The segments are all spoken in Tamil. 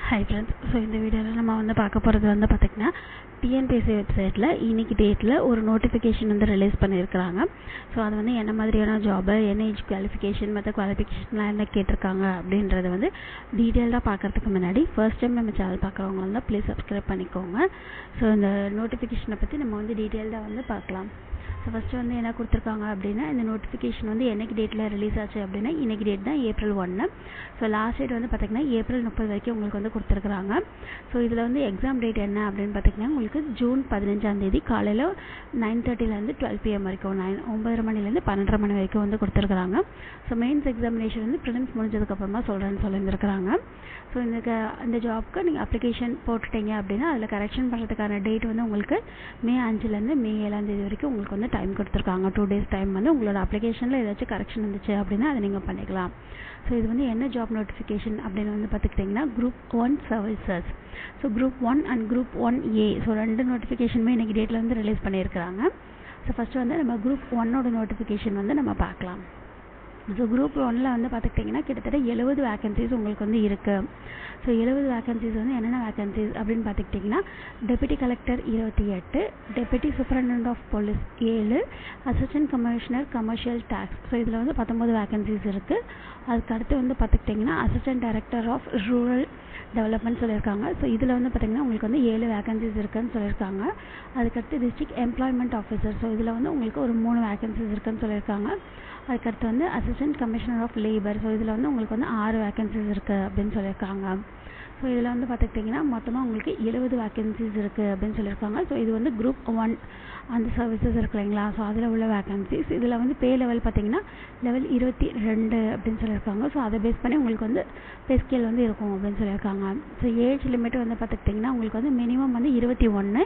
Hi friends, so இந்த வீடியோவில் நம்ம வந்து பார்க்க போகிறது வந்து பார்த்திங்கன்னா டிஎன்பிஎஸ்சி வெப்சைட்டில் இன்னைக்கு டேட்டில் ஒரு நோட்டிஃபிகேஷன் வந்து ரிலீஸ் பண்ணியிருக்கிறாங்க. ஸோ அது வந்து என்ன மாதிரியான ஜாபு, என்ன ஏஜ் குவாலிஃபிகேஷன், மற்ற குவாலிஃபிகேஷன்லாம் என்ன கேட்டிருக்காங்க அப்படின்றத வந்து டீட்டெயில்டாக பார்க்குறதுக்கு முன்னாடி ஃபர்ஸ்ட் டைம் நம்ம சேனல் பார்க்குறவங்க வந்து ப்ளீஸ் சப்ஸ்கிரைப் பண்ணிக்கோங்க. ஸோ இந்த நோட்டிஃபிகேஷனை பற்றி நம்ம வந்து டீட்டெயில்டாக வந்து பார்க்கலாம். ஸோ ஃபஸ்ட்டு வந்து என்ன கொடுத்துருக்காங்க அப்படின்னா, இந்த நோட்டிஃபிகேஷன் வந்து என்னைக்கு டேட்டில் ரிலீஸ் ஆச்சு அப்படின்னா இன்றைக்கி டேட் தான் April 1. ஸோ லாஸ்ட் டேட் வந்து பார்த்திங்கன்னா April 30 வரைக்கும் உங்களுக்கு வந்து கொடுத்துருக்குறாங்க. ஸோ இதில் வந்து எக்ஸாம் டேட் என்ன அப்படின்னு பார்த்திங்கன்னா உங்களுக்கு June 15 காலையில் 9:30 12 PM வரைக்கும் 9:30 மணிலேருந்து 12:30 மணி வரைக்கும் வந்து கொடுத்துருக்குறாங்க. ஸோ மெயின்ஸ் எக்ஸாமினேஷன் வந்து ப்ரிலிம்ஸ் முடிஞ்சதுக்கப்புறமா சொல்கிறேன்னு சொல்லியிருந்துருக்குறாங்க. ஸோ இந்த ஜாப்க்கு நீங்கள் அப்ளிகேஷன் போட்டுட்டீங்க அப்படின்னா அதில் கரெக்ஷன் பண்ணுறதுக்கான டேட் வந்து உங்களுக்கு May 5 May 7 வரைக்கும் உங்களுக்கு வந்து டைம் கொடுத்துருக்காங்க. 2 days டைம் வந்து உங்களோட அப்ளிகேஷனில் ஏதாச்சும் கரெக்ஷன் இருந்துச்சு அப்படின்னா அதை நீங்கள் பண்ணிக்கலாம். ஸோ இது வந்து என்ன ஜாப் நோட்டிஃபிகேஷன் அப்படின்னு வந்து பார்த்துக்கிட்டிங்கன்னா Group 1 services. So Group 1 and Group 1A so 2 நோட்டிஃபிகேஷனுமே இன்றைக்கி டேட்டில் வந்து ரிலீஸ் பண்ணியிருக்கிறாங்க. ஸோ ஃபஸ்ட்டு வந்து நம்ம Group 1ஓட நோட்டிஃபிகேஷன் வந்து நம்ம பார்க்கலாம். ஸோ Group 1ல் வந்து பார்த்துக்கிட்டிங்கன்னா கிட்டத்தட்ட 70 வேகன்சிஸ் உங்களுக்கு வந்து இருக்குது. ஸோ 70 வேகன்சிஸ் வந்து என்னென்ன வேகன்சிஸ் அப்படின்னு பார்த்துக்கிட்டிங்கன்னா deputy collector 28, deputy superintendent of police 7, assistant commissioner commercial tax. So இதில் வந்து 19 வேகன்சிஸ் இருக்குது. அதுக்கு அடுத்து வந்து பார்த்துக்கிட்டிங்கன்னா assistant director of rural development சொல்லியிருக்காங்க. ஸோ இதில் வந்து பார்த்திங்கன்னா உங்களுக்கு வந்து 7 வேகன்சிஸ் இருக்குதுன்னு சொல்லியிருக்காங்க. அதுக்கடுத்து டிஸ்ட்ரிக்ட் எம்ப்ளாய்மெண்ட் ஆஃபீஸர். ஸோ இதில் வந்து உங்களுக்கு ஒரு 3 வேகன்சிஸ் இருக்குதுன்னு சொல்லியிருக்காங்க. அதுக்கடுத்து வந்து assistant commissioner of labour. So இதில் வந்து உங்களுக்கு வந்து 6 வேகன்சிஸ் இருக்குது அப்படின்னு சொல்லியிருக்காங்க. ஸோ இதில் வந்து பார்த்துக்கிட்டிங்கன்னா மொத்தமாக உங்களுக்கு 70 வேகன்சிஸ் இருக்குது அப்படின்னு சொல்லியிருக்காங்க. ஸோ இது வந்து Group 1 அந்த சர்வீசஸ் இருக்கு இல்லைங்களா, ஸோ அதில் உள்ள வேகன்சிஸ். இதில் வந்து பே லெவல் பார்த்திங்கன்னா லெவல் 22 அப்படின்னு சொல்லியிருக்காங்க. ஸோ அதை பேஸ் பண்ணி உங்களுக்கு வந்து பே ஸ்கேல் வந்து இருக்கும் அப்படின்னு சொல்லியிருக்காங்க. ஸோ ஏஜ் லிமிட் வந்து பார்த்துக்கிட்டிங்கன்னா உங்களுக்கு வந்து மினிமம் வந்து 21.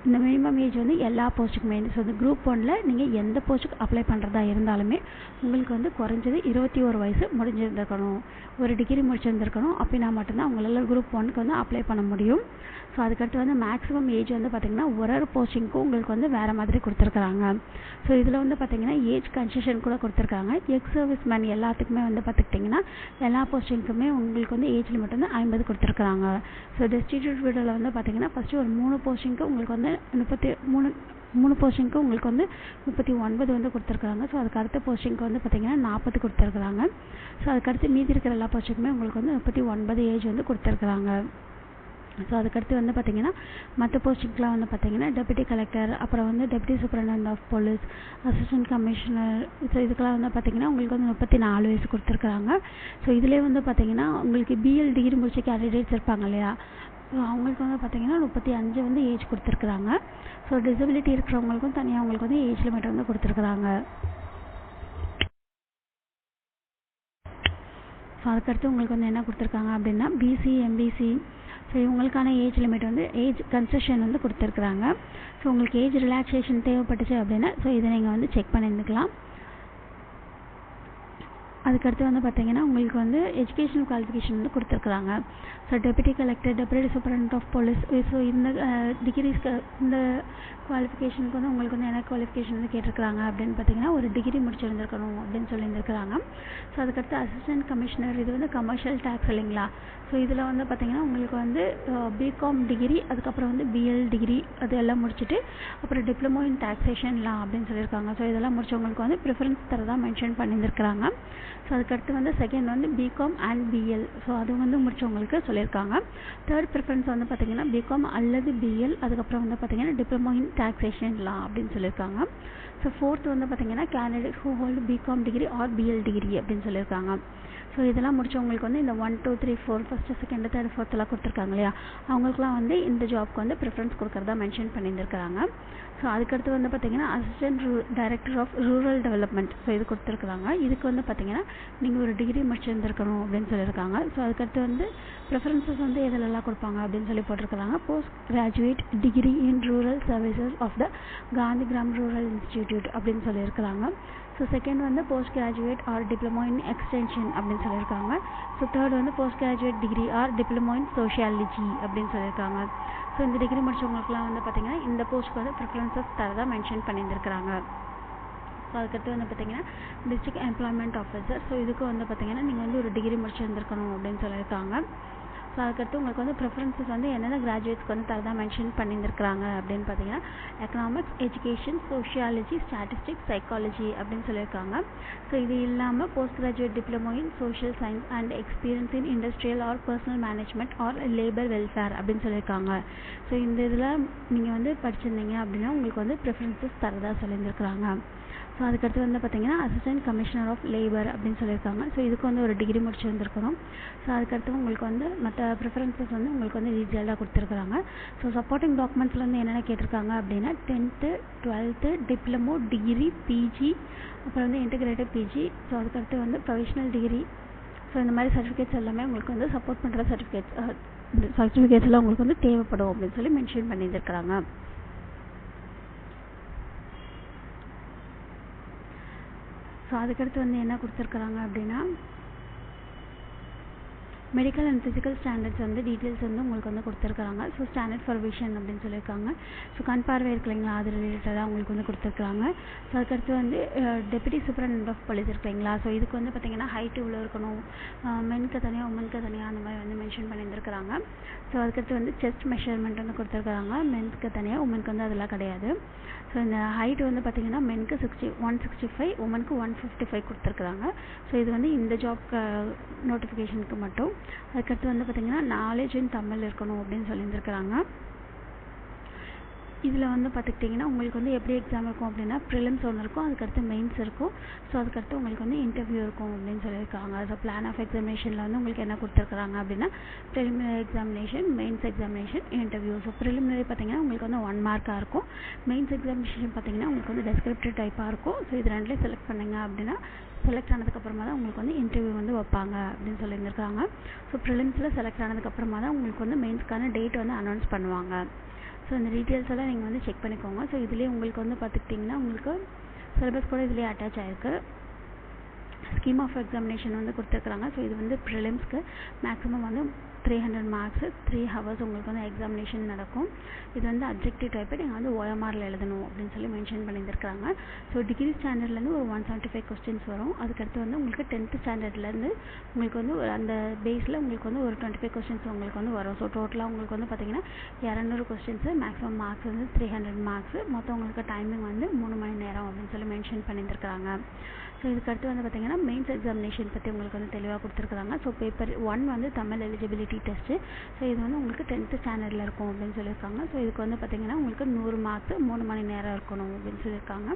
இந்த மினிமம் ஏஜ் வந்து எல்லா போஸ்ட்டுக்குமே. ஸோ இந்த Group 1ல் நீங்கள் எந்த போஸ்ட்டுக்கு அப்ளை பண்ணுறதா இருந்தாலுமே உங்களுக்கு வந்து குறைஞ்சது 21 வயசு முடிஞ்சிருந்துருக்கணும், ஒரு டிகிரி முடிச்சிருந்துருக்கணும். அப்படின்னா மட்டும்தான் உங்களால் Group 1க்கு வந்து அப்ளை பண்ண முடியும். ஸோ அதுக்கடுத்து வந்து மேக்ஸிமம் ஏஜ் வந்து பார்த்திங்கன்னா ஒரு போஸ்டிங்க்கும் உங்களுக்கு வந்து வேறு மாதிரி கொடுத்துருக்குறாங்க. ஸோ இதில் வந்து பார்த்திங்கன்னா ஏஜ் கன்செஷன் கூட கொடுத்துருக்காங்க. எக்ஸ் சர்வீஸ் மேன் எல்லாத்துக்குமே வந்து பார்த்துக்கிட்டிங்கன்னா எல்லா போஸ்டிங்க்குமே உங்களுக்கு வந்து ஏஜ் லிமிட் வந்து 50 கொடுத்துருக்குறாங்க. ஸோ டெஸ்டிடியூட் வீடியோவில் வந்து பார்த்திங்கன்னா ஃபஸ்ட்டு ஒரு 3 போஸ்டிங்க்கு உங்களுக்கு வந்து 3 போஸ்டிங்க்கு உங்களுக்கு வந்து 39 வந்து கொடுத்துருக்குறாங்க. ஸோ அதுக்கு அடுத்த போஸ்டிங்க்கு வந்து பார்த்திங்கன்னா 40 கொடுத்துருக்குறாங்க. ஸோ அதுக்கடுத்து மீதி இருக்கிற எல்லா போஸ்டிங்குமே உங்களுக்கு வந்து 39 ஏஜ் வந்து கொடுத்துருக்குறாங்க. ஸோ அதுக்கடுத்து வந்து பார்த்திங்கன்னா மற்ற போஸ்டிங்லாம் வந்து பார்த்திங்கன்னா டெப்யூட்டி கலெக்டர், அப்புறம் வந்து deputy superintendent of police, assistant commissioner. So இதுக்கெல்லாம் வந்து பார்த்திங்கன்னா உங்களுக்கு வந்து 34 வயசு கொடுத்துருக்குறாங்க. ஸோ இதிலே வந்து பார்த்திங்கன்னா உங்களுக்கு பிஎல் டிகிரி முடிச்ச கேண்டிடேட்ஸ் இருப்பாங்க இல்லையா, ஸோ அவங்களுக்கு வந்து பார்த்திங்கன்னா 35 வந்து ஏஜ் கொடுத்துருக்குறாங்க. ஸோ டிசபிலிட்டி இருக்கிறவங்களுக்கும் தனியாக அவங்களுக்கு வந்து ஏஜ் லிமிட் வந்து கொடுத்துருக்குறாங்க. ஸோ அதுக்கடுத்து உங்களுக்கு வந்து என்ன கொடுத்துருக்காங்க அப்படின்னா பிசி, எம்பிசி. ஸோ இவங்களுக்கான ஏஜ் லிமிட் வந்து ஏஜ் கன்செஷன் வந்து கொடுத்துருக்குறாங்க. ஸோ உங்களுக்கு ஏஜ் ரிலாக்ஸேஷன் தேவைப்பட்டுச்சு அப்படின்னா ஸோ இதை நீங்கள் வந்து செக் பண்ணியிருந்துக்கலாம். அதுக்கடுத்து வந்து பார்த்திங்கன்னா உங்களுக்கு வந்து எஜுகேஷனல் குவாலிஃபிகேஷன் வந்து கொடுத்துருக்குறாங்க. So deputy collector, deputy superintendent of police. So இந்த டிகிரிஸ்க்கு இந்த குவாலிஃபிகேஷனுக்கு வந்து உங்களுக்கு வந்து என்ன குவாலிஃபிகேஷன் வந்து கேட்டிருக்கிறாங்க அப்படின்னு பார்த்திங்கன்னா ஒரு டிகிரி முடிச்சிருந்துருக்கணும் அப்படின்னு சொல்லியிருந்துருக்குறாங்க. ஸோ அதுக்கடுத்து அசிஸ்டன்ட் கமிஷனர், இது வந்து கமர்ஷியல் டேக்ஸ் இல்லைங்களா. ஸோ இதில் வந்து பார்த்திங்கன்னா உங்களுக்கு வந்து பிகாம் டிகிரி, அதுக்கப்புறம் வந்து பிஎல் டிகிரி அது எல்லாம் முடிச்சுட்டு அப்புறம் டிப்ளமோ இன் டாக்ஸேஷன்லாம் அப்படின்னு சொல்லியிருக்காங்க. ஸோ இதெல்லாம் முடிச்சவங்களுக்கு வந்து ப்ரிஃபரன்ஸ் தரதா மென்ஷன் பண்ணியிருந்துருக்குறாங்க. ஸோ அதுக்கடுத்து வந்து செகண்ட் வந்து பிகாம் அண்ட் பிஎல். ஸோ அது வந்து முடிச்சவங்களுக்கு சொல்லியிருக்காங்க. தேர்ட் ப்ரிஃபரன்ஸ் வந்து பார்த்திங்கன்னா பிகாம் அல்லது பிஎல், அதுக்கப்புறம் வந்து பார்த்திங்கன்னா டிப்ளமோ இன் டாக்ஸேஷன்லாம் அப்படின்னு சொல்லியிருக்காங்க. ஸோ ஃபோர்த் வந்து பார்த்திங்கன்னா candidate who hold BCom degree or BL degree அப்படின்னு சொல்லியிருக்காங்க. ஸோ இதெல்லாம் முடிச்சவங்களுக்கு வந்து இந்த 1 2 3 4 ஃபஸ்ட்டு, செகண்டு, தேர்டு, ஃபோர்த்தெல்லாம் கொடுத்துருக்காங்க இல்லையா, அவங்களுக்குலாம் வந்து இந்த ஜாப்க்கு வந்து ப்ரிஃபரன்ஸ் கொடுக்குறதா மென்ஷன் பண்ணியிருந்துருக்குறாங்க. ஸோ அதுக்கடுத்து வந்து பார்த்திங்கன்னா assistant director of rural development. So இது கொடுத்துருக்குறாங்க. இதுக்கு வந்து பார்த்திங்கன்னா நீங்கள் ஒரு டிகிரி முடிச்சிருந்துருக்கணும் அப்படின்னு சொல்லியிருக்காங்க. ஸோ அதுக்கடுத்து வந்து ப்ரிஃபரன்சஸ் வந்து எதிலெல்லாம் கொடுப்பாங்க அப்படின்னு சொல்லி போட்டிருக்கிறாங்க. Post graduate degree in rural services of the Gandhigram rural institute அப்படின்னு சொல்லியிருக்கிறாங்க. ஸோ செகண்ட் வந்து post graduate or diploma in extension அப்படின்னு சொல்லியிருக்காங்க. ஸோ தேர்ட் வந்து post graduate degree or diploma in sociology அப்படின்னு சொல்லியிருக்காங்க. ஸோ இந்த டிகிரி முடிச்சவங்களுக்குலாம் வந்து பார்த்திங்கன்னா இந்த போஸ்ட்டுக்கு வந்து ப்ரிஃபரன்சஸ் தரதா மென்ஷன் பண்ணியிருந்துருக்குறாங்க. ஸோ அதுக்கடுத்து வந்து பார்த்திங்கன்னா டிஸ்ட்ரிக்ட் எம்ப்ளாய்மெண்ட் ஆஃபீஸர். ஸோ இதுக்கு வந்து பார்த்திங்கன்னா நீங்கள் வந்து ஒரு டிகிரி முடிச்சிருந்துருக்கணும் அப்படின்னு சொல்லியிருக்காங்க. ஸோ ஸோ அதுக்கடுத்து உங்களுக்கு வந்து ப்ரிஃபரன்சஸ் வந்து என்னென்ன கிராஜுவேட்ஸ்க்கு வந்து தரதா மென்ஷன் பண்ணியிருக்கிறாங்க அப்படின்னு பார்த்தீங்கன்னா economics, education, sociology, statistics, psychology அப்படின்னு சொல்லியிருக்காங்க. ஸோ இது இல்லாமல் post graduate diploma in social science and experience in industrial or personnel management or labour welfare அப்படின்னு சொல்லியிருக்காங்க. ஸோ இந்த இதில் நீங்கள் வந்து படிச்சிருந்தீங்க அப்படின்னா உங்களுக்கு வந்து ப்ரிஃபரன்சஸ் தரதா சொல்லியிருந்துருக்குறாங்க. ஸோ அதுக்கடுத்து வந்து பார்த்தீங்கன்னா அசிஸ்டன்ட் கமிஷனர் ஆஃப் லேபர் அப்படின்னு சொல்லியிருக்காங்க. ஸோ இதுக்கு வந்து ஒரு டிகிரி முடிச்சு வந்திருக்கணும். ஸோ அதுக்கடுத்து உங்களுக்கு வந்து மற்ற ப்ரிஃபரன்சஸ் வந்து உங்களுக்கு வந்து டீட்டெயிலாக கொடுத்துருக்குறாங்க. ஸோ சப்போர்ட்டிங் டாக்குமெண்ட்ஸில் வந்து என்னென்ன கேட்டிருக்காங்க அப்படின்னா 10th 12th diploma, degree, PG, அப்புறம் வந்து இன்டிகிரேட்டட் பிஜி. ஸோ அதுக்கடுத்து வந்து ப்ரொஃபஷனல் டிகிரி. ஸோ இந்த மாதிரி சர்டிஃபிகேட்ஸ் எல்லாமே உங்களுக்கு வந்து சப்போர்ட் பண்ணுற சர்டிஃபிகேட்ஸ் எல்லாம் உங்களுக்கு வந்து தேவைப்படும் அப்படின்னு சொல்லி மென்ஷன் பண்ணியிருக்கிறாங்க. ஸோ அதுக்கடுத்து வந்து என்ன கொடுத்துருக்குறாங்க அப்படின்னா மெடிக்கல் அண்ட் ஃபிசிக்கல் ஸ்டாண்டர்ட்ஸ் வந்து டீட்டெயில்ஸ் வந்து உங்களுக்கு வந்து கொடுத்துருக்காங்க. ஸோ ஸ்டாண்டர்ட் ஃபார் விஷன் அப்படின்னு சொல்லியிருக்காங்க. ஸோ கண் பார்வை இருக்கு இல்லைங்களா, அது ரிலேட்டடாக உங்களுக்கு வந்து கொடுத்துருக்காங்க. ஸோ அதுக்கடுத்து வந்து டெப்யூட்டி சூப்பரண்ட் ஆஃப் போலீஸ் இருக்கு இல்லைங்களா, ஸோ இதுக்கு வந்து பார்த்திங்கன்னா ஹைட் இவ்வளோ இருக்கணும், மென்க்கு தனியாக உமனுக்கு தனியாக அந்த மாதிரி வந்து மென்ஷன் பண்ணியிருந்துருக்குறாங்க. ஸோ அதுக்கடுத்து வந்து செஸ்ட் மெஷர்மெண்ட் வந்து கொடுத்துருக்காங்க. மென்ஸ்க்கு தனியாக, உமனுக்கு வந்து அதெல்லாம் கிடையாது. ஸோ இந்த ஹைட் வந்து பார்த்திங்கன்னா மென்க்கு 165, உமனுக்கு 155 கொடுத்துருக்குறாங்க. ஸோ இது வந்து இந்த ஜாப் நோட்டிஃபிகேஷனுக்கு மட்டும். அதுக்கடுத்து வந்து பார்த்திங்கன்னா நாலேஜ் இன் தமிழ் இருக்கணும் அப்படின்னு சொல்லியிருந்துருக்குறாங்க. இதில் வந்து பார்த்துக்கிட்டிங்கன்னா உங்களுக்கு வந்து எப்படி எக்ஸாம் இருக்கும் அப்படின்னா ப்ரிலிம்ஸ் ஒன்று இருக்கும், அதுக்கடுத்து மெயின்ஸ் இருக்கும். ஸோ அதுக்கடுத்து உங்களுக்கு வந்து இன்டர்வியூ இருக்கும் அப்படின்னு சொல்லியிருக்காங்க. ஸோ பிளான் ஆஃப் எக்ஸாமினேஷனில் வந்து உங்களுக்கு என்ன கொடுத்துருக்குறாங்க அப்படின்னா preliminary examination, mains examination, interview. So preliminary பார்த்திங்கன்னா உங்களுக்கு வந்து 1 மார்க்காக இருக்கும். மெயின்ஸ் எக்ஸாமினேஷன் பார்த்திங்கன்னா உங்களுக்கு வந்து டெஸ்கிரிப்டிவ் டைப்பாக இருக்கும். ஸோ இது ரெண்டுலேயும் செலக்ட் பண்ணிங்க அப்படின்னா செலக்ட் ஆனதுக்கப்புறமா தான் உங்களுக்கு வந்து இன்டர்வியூ வந்து வைப்பாங்க அப்படின்னு சொல்லியிருந்திருக்காங்க. ஸோ ப்ரிலிம்ஸில் செலக்ட் ஆனதுக்கப்புறமா தான் உங்களுக்கு வந்து மெயின்ஸ்க்கான டேட் வந்து அனௌன்ஸ் பண்ணுவாங்க. ஸோ இந்த டீட்டெயில்ஸ் எல்லாம் நீங்கள் வந்து செக் பண்ணிக்கோங்க. ஸோ இதுலேயே உங்களுக்கு வந்து பார்த்துக்கிட்டிங்கன்னா உங்களுக்கு சிலபஸ் கூட இதுலேயே அட்டாச் ஆகிருக்கு. ஸ்கீம் ஆஃப் எக்ஸாமினேஷன் வந்து கொடுத்துருக்குறாங்க. ஸோ இது வந்து ப்ரிலிம்ஸ்க்கு மேக்ஸிமம் வந்து 300 மார்க்ஸ், 3 ஹவர்ஸ் உங்களுக்கு வந்து எக்ஸாமினேஷன் நடக்கும். இது வந்து அப்ஜெக்டிவ் டைப்பு, நீங்கள் வந்து OMRல எழுதணும் அப்படின்னு சொல்லி மென்ஷன் பண்ணியிருக்காங்க. ஸோ டிகிரி ஸ்டாண்டர்ட்லேருந்து ஒரு 175 கொஸ்டின்ஸ் வரும். அதுக்கடுத்து வந்து உங்களுக்கு 10th ஸ்டாண்டர்ட்லேருந்து உங்களுக்கு வந்து அந்த பேஸில் உங்களுக்கு வந்து ஒரு 25 கொஸ்டின்ஸ் உங்களுக்கு வந்து வரும். ஸோ டோட்டலாக உங்களுக்கு வந்து பார்த்திங்கன்னா 200 கொஸ்டின்ஸு, மேக்ஸிமம் மார்க்ஸ் வந்து 300 மார்க்ஸ். மொத்தம் உங்களுக்கு டைமிங் வந்து 3 மணி நேரம் அப்படின்னு சொல்லி மென்ஷன் பண்ணியிருக்காங்க. ஸோ இதுக்கடுத்து வந்து பார்த்திங்கன்னா மெயின்ஸ் எக்ஸாமினேஷன் பற்றி உங்களுக்கு வந்து தெளிவாக கொடுத்துருக்குறாங்க. ஸோ பேப்பர் 1 வந்து தமிழ் எலிஜிபிலிட்டி டெஸ்ட்டு. ஸோ இது வந்து உங்களுக்கு 10th ஸ்டாண்டர்டில் இருக்கும் அப்படின்னு சொல்லியிருக்காங்க. ஸோ இதுக்கு வந்து பார்த்திங்கன்னா உங்களுக்கு 100 மார்க்ஸ், 3 மணி நேரம் இருக்கணும் அப்படின்னு சொல்லியிருக்காங்க.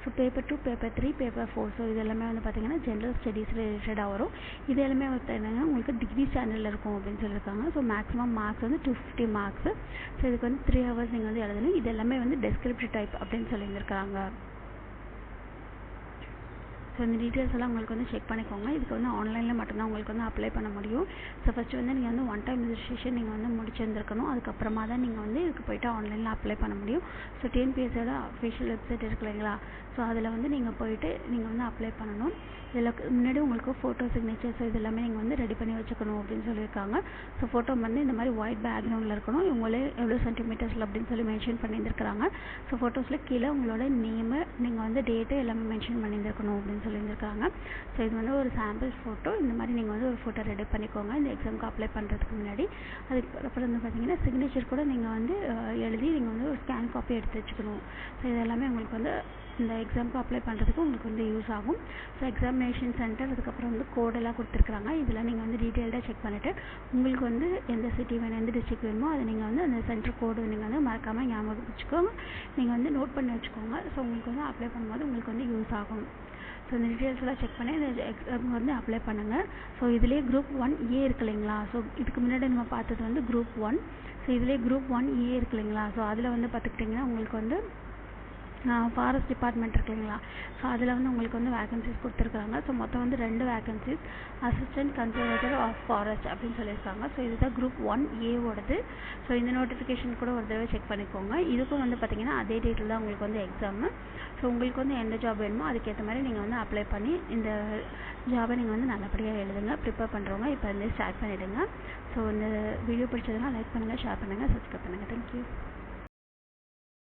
So paper 2, paper 3, paper 4. So இது எல்லாமே வந்து பார்த்திங்கன்னா ஜென்ரல் ஸ்டடீஸ் ரிலேட்டடாக வரும். இது எல்லாமே பார்த்திங்கன்னா உங்களுக்கு டிகிரி ஸ்டாண்டர்டில் இருக்கும் அப்படின்னு சொல்லியிருக்காங்க. ஸோ மேக்ஸிமம் மார்க்ஸ் வந்து 250 மார்க்ஸ். ஸோ இதுக்கு வந்து 3 ஹவர்ஸ் நீங்கள் வந்து எழுதணும். இது எல்லாமே வந்து டெஸ்கிரிப்டிவ் டைப் அப்படின்னு சொல்லியிருக்காங்க. ஸோ இந்த டீட்டெயில்ஸ் எல்லாம் உங்களுக்கு வந்து செக் பண்ணிக்கோங்க. இதுக்கு வந்து ஆன்லைனில் மட்டும்தான் உங்களுக்கு வந்து அப்ளை பண்ண முடியும். ஸோ ஃபஸ்ட்டு வந்து நீங்கள் வந்து 1 டைம் ரெஜிஸ்ட்ரேஷன் நீங்கள் வந்து முடிச்சிருந்துருக்கணும். அதுக்கப்புறமா தான் நீங்கள் வந்து இதுக்கு போய்ட்டு ஆன்லைனில் அப்ளை பண்ண முடியும். ஸோ டிஎன்பிஎஸ்சியோட அஃபிஷியல் வெப்சைட் இருக்கு இல்லைங்களா, ஸோ அதில் வந்து நீங்கள் போய்ட்டு நீங்கள் வந்து அப்ளை பண்ணணும். இதில் முன்னாடி உங்களுக்கு ஃபோட்டோ சிக்னேச்சர்ஸ் இது எல்லாமே நீங்கள் வந்து ரெடி பண்ணி வச்சுக்கணும் அப்படின்னு சொல்லியிருக்காங்க. ஸோ ஃபோட்டோ வந்து இந்த மாதிரி ஒயிட் பேக்ரவுண்டில் இருக்கணும். இவங்களே எவ்வளோ சென்டிமீட்டர்ஸில் அப்படின்னு சொல்லி மென்ஷன் பண்ணியிருந்துருக்காங்க. ஸோ ஃபோட்டோஸில் கீழே உங்களோட நேமு, நீங்கள் வந்து டேட்டு எல்லாமே மென்ஷன் பண்ணியிருக்கணும் அப்படின்னு சொல்லியிருக்காங்க. ஸோ இது வந்து ஒரு சாம்பிள் ஃபோட்டோ. இந்த மாதிரி நீங்கள் வந்து ஒரு ஃபோட்டோ ரெடி பண்ணிக்கோங்க இந்த எக்ஸாமுக்கு அப்ளை பண்ணுறதுக்கு முன்னாடி. அதுக்கப்புறம் வந்து பார்த்தீங்கன்னா சிக்னேச்சர் கூட நீங்கள் வந்து எழுதி நீங்கள் வந்து ஒரு ஸ்கேன் காப்பி எடுத்து வச்சுக்கணும். ஸோ இது எல்லாமே உங்களுக்கு வந்து இந்த எக்ஸாமுக்கு அப்ளை பண்ணுறதுக்கு உங்களுக்கு வந்து யூஸ் ஆகும். ஸோ எக்ஸாமினேஷன் சென்டர், அதுக்கப்புறம் வந்து கோடெல்லாம் கொடுத்துருக்குறாங்க. இதெல்லாம் நீங்கள் வந்து டீட்டெயில்டாக செக் பண்ணிவிட்டு உங்களுக்கு வந்து எந்த சிட்டி வேணும், எந்த டிஸ்ட்ரிக்ட் வேணுமோ அதை நீங்கள் வந்து அந்த சென்டர் கோடு நீங்கள் வந்து மறக்காமல் ஞாபகம் வச்சுக்கோங்க. நீங்கள் வந்து நோட் பண்ணி வச்சுக்கோங்க. ஸோ உங்களுக்கு வந்து அப்ளை பண்ணும்போது உங்களுக்கு வந்து யூஸ் ஆகும். ஸோ இந்த டீட்டெயில்ஸ் எல்லாம் செக் பண்ணி இந்த எக்ஸாம் வந்து அப்ளை பண்ணுங்கள். ஸோ இதுலேயே குரூப் 1A இருக்கு இல்லைங்களா, ஸோ இதுக்கு முன்னாடி நம்ம பார்த்தது வந்து குரூப் 1. ஸோ இதுலேயே குரூப் 1A இருக்கு இல்லைங்களா, ஸோ அதில் வந்து பார்த்துக்கிட்டிங்கன்னா உங்களுக்கு வந்து ஃபாரஸ்ட் டிபார்ட்மெண்ட் இருக்கு இல்லைங்களா, ஸோ அதில் வந்து உங்களுக்கு வந்து வேகன்சிஸ் கொடுத்துருக்காங்க. ஸோ மொத்தம் வந்து 2 vacancies, assistant conservator of forest அப்படின்னு சொல்லியிருக்காங்க. ஸோ இதுதான் குரூப் 1A. ஸோ இந்த நோட்டிஃபிகேஷன் கூட ஒரு தடவை செக் பண்ணிக்கோங்க. இதுக்கும் வந்து பார்த்திங்கன்னா அதே டேட்டில் தான் உங்களுக்கு வந்து எக்ஸாமு. ஸோ உங்களுக்கு வந்து எந்த ஜாப் வேணுமோ அதுக்கேற்ற மாதிரி நீங்கள் வந்து அப்ளை பண்ணி இந்த ஜாபை நீங்கள் வந்து நல்லபடியாக எழுதுங்க. ப்ரிப்பேர் பண்ணுறவங்க இப்போ வந்து ஸ்டார்ட் பண்ணிவிடுங்க. ஸோ இந்த வீடியோ பிடிச்சதுன்னா லைக் பண்ணுங்கள், ஷேர் பண்ணுங்கள், சப்ஸ்கிரைப் பண்ணுங்கள். தேங்க்யூ.